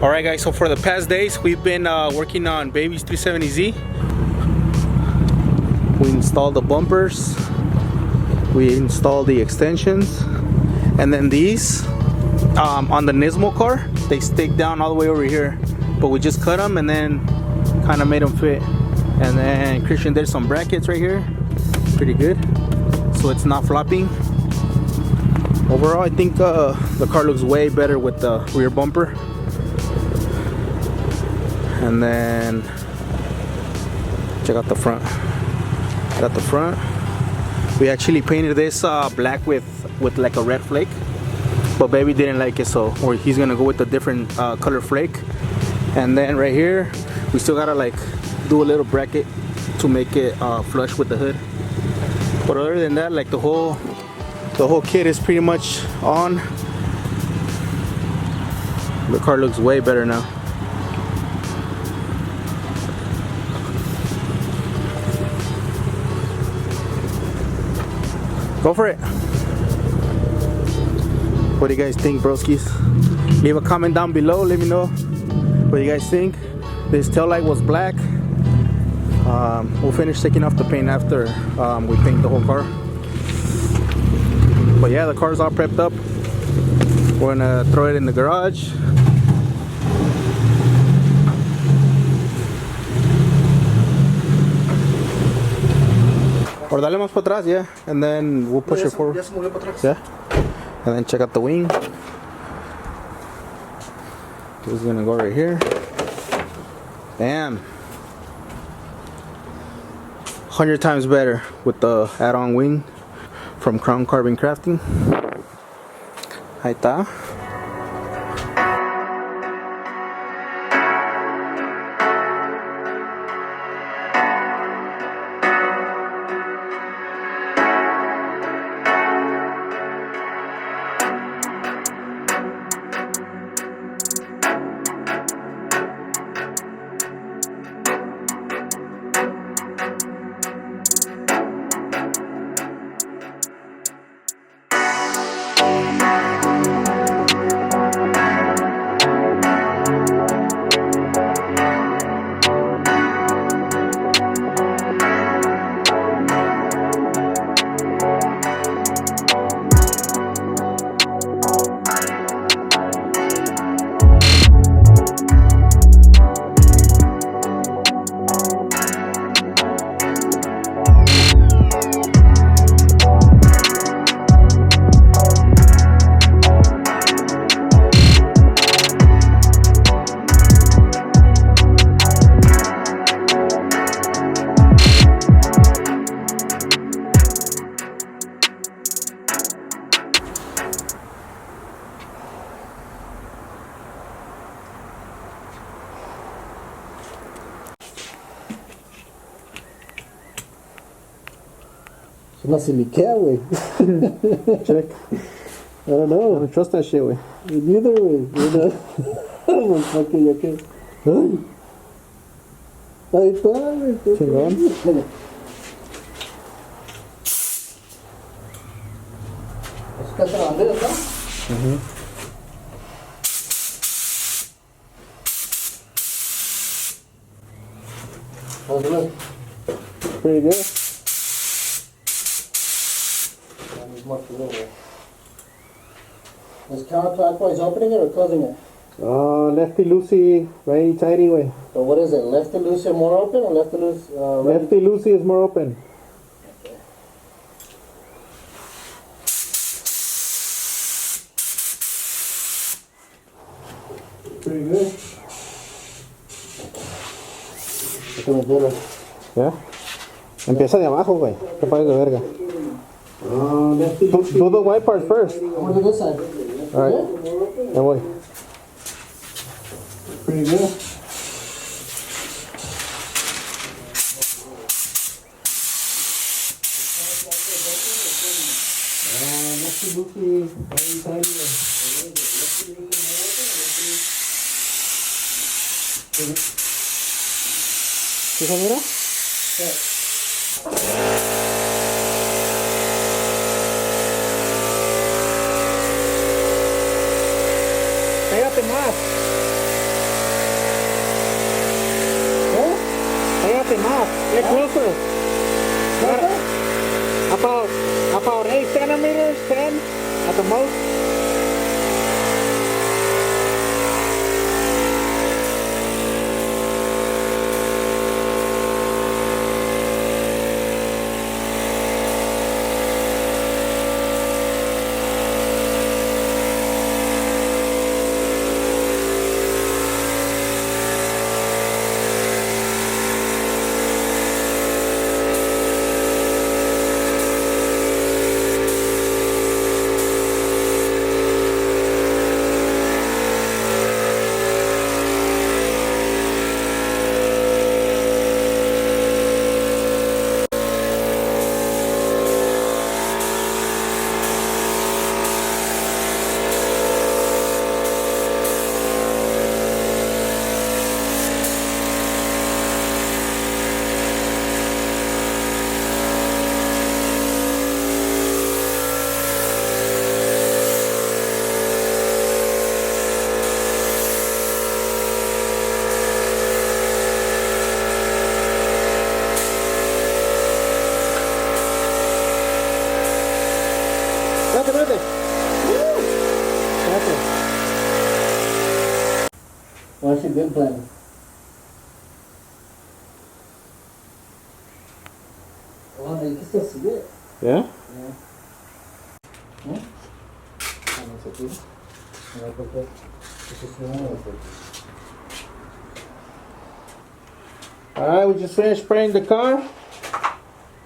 Alright guys, so for the past days we've been working on Baby's 370Z. We installed the bumpers, we installed the extensions, and then these on the Nismo car, they stick down all the way over here, but we just cut them and then kind of made them fit. And then Christian did some brackets right here, pretty good, so it's not flopping. Overall, I think the car looks way better with the rear bumper. And then check out the front. Got the front. We actually painted this black with like a red flake, but baby didn't like it, so he's gonna go with a different color flake. And then right here, we still gotta like do a little bracket to make it flush with the hood. But other than that, like the whole kit is pretty much on. The car looks way better now. Go for it. What do you guys think, broskies? Leave a comment down below. Let me know what you guys think. This tail light was black. We'll finish taking off the paint after we paint the whole car. But yeah, the car's all prepped up. We're gonna throw it in the garage. Or dale más para atrás, yeah, and then we'll push it forward. Yeah, and then check out the wing. This is gonna go right here. Damn, 100 times better with the add-on wing from Crown Carbon Crafting. Ahí está. Es una siliquea, güey. Check. I don't know. I don't trust that shit, güey. Neither, güey. Ok, ok. Ahí está, güey. Chingón. ¿Está la bandera, no? How's it look? Pretty good. Is counterclockwise opening it or closing it? Lefty loosey, righty tighty, way. So what is it? Lefty loosey more open or lefty loose? Lefty loosey is more open. Okay. Pretty good. Yeah. Empieza de abajo, güey. Te pases de verga. Do the white part first. I'm gonna do this side. Alright. Ya voy. Pretty good. ¿Sí se mira? Pégate más. Get closer. About 8 centimeters, 10 at the most. What's your game plan? Oh, you can still see it. Yeah? Yeah. Vamos aquí. Mira, porque eso es nuevo. Alright, we just finished spraying the car.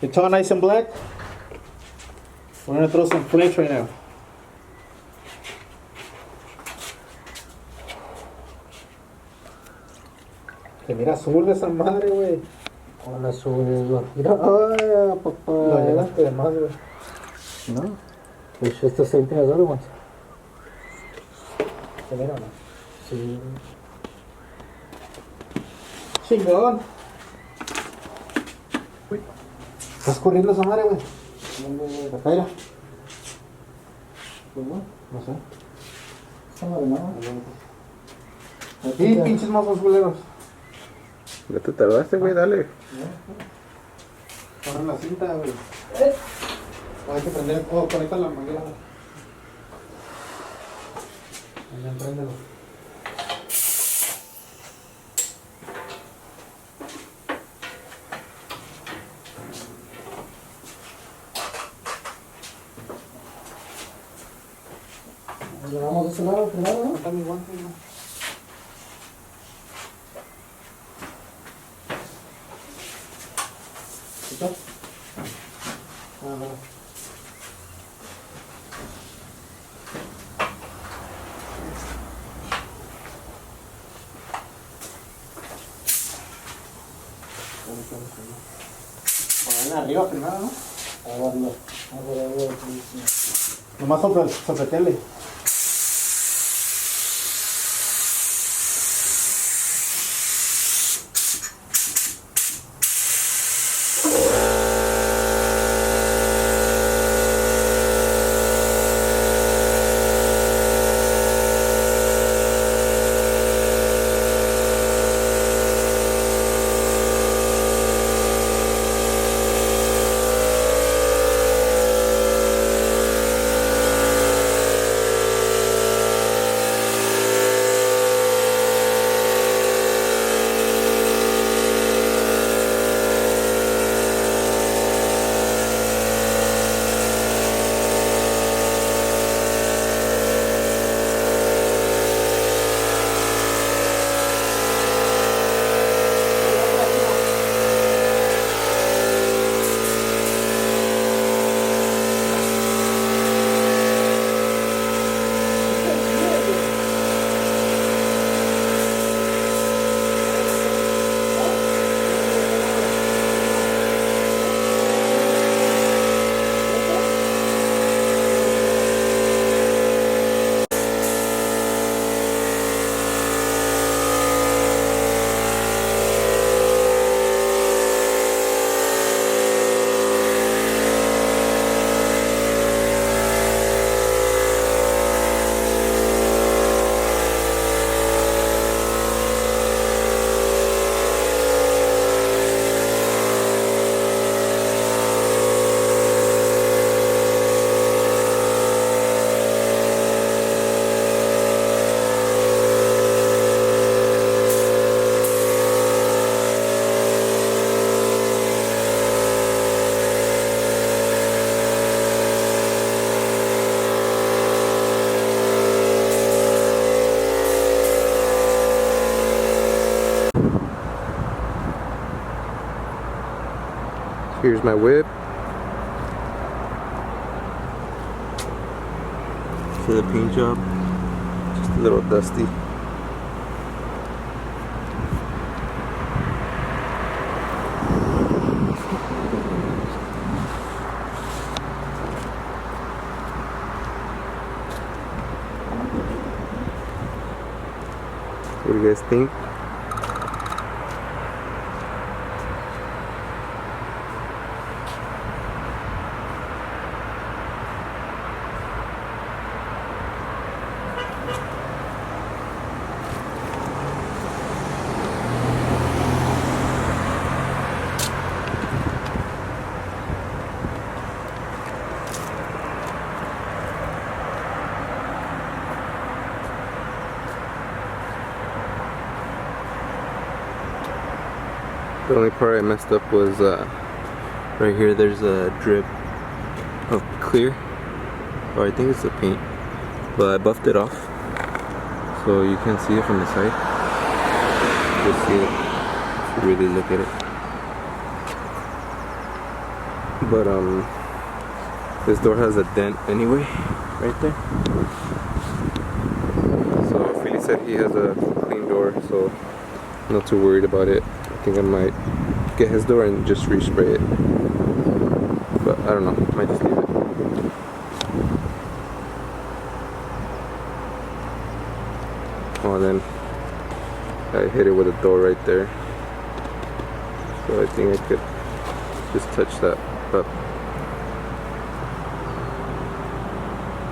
It's all nice and black. We're gonna throw some flakes right now. Que mira azul esa madre, güey. Con azules, güey. Mira, ay, papá. Lo llenaste de más, güey. No. Pues este es el other ones. ¿Se mira o no? Sí. Chingón. Uy. ¿Estás corriendo esa madre, güey? Acá era. ¿Cómo? No sé. Esa madre no. Y pinches mozos culeros. Ya te tardaste, güey, dale. Ponen la cinta, güey. Hay que prender. Oh, conecta la manguera. Ahí, préndelo. ¿Le damos de ese lado primero, no? Está mi guante, güey. ¿Está? Ah, no. Ponerla arriba primero, ¿no? A verlo. A ver. Nomás sopetele. Here's my whip. For the paint job, just a little dusty. What do you guys think? The only part I messed up was right here. There's a drip of clear, or I think it's the paint, but I buffed it off so you can see it from the side. You'll see it if you really look at it. But this door has a dent anyway, right there. So Philly said he has a clean door, so I'm not too worried about it. I think I might get his door and just respray it, but I don't know, might just leave it. Oh, and then I hit it with a door right there, so I think I could just touch that up.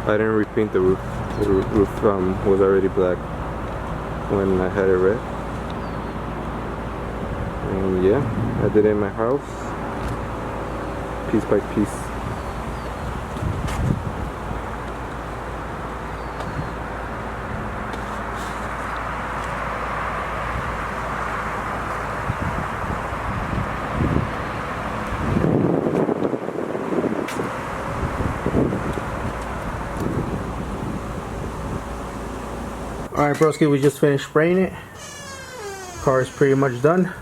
I didn't repaint the roof. The roof was already black when I had it red. And yeah, I did it in my house, piece by piece. Alright, broski, we just finished spraying it. Car is pretty much done.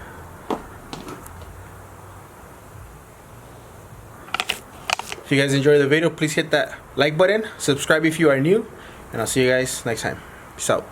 If you guys enjoyed the video, please hit that like button, subscribe if you are new, and I'll see you guys next time. Peace out.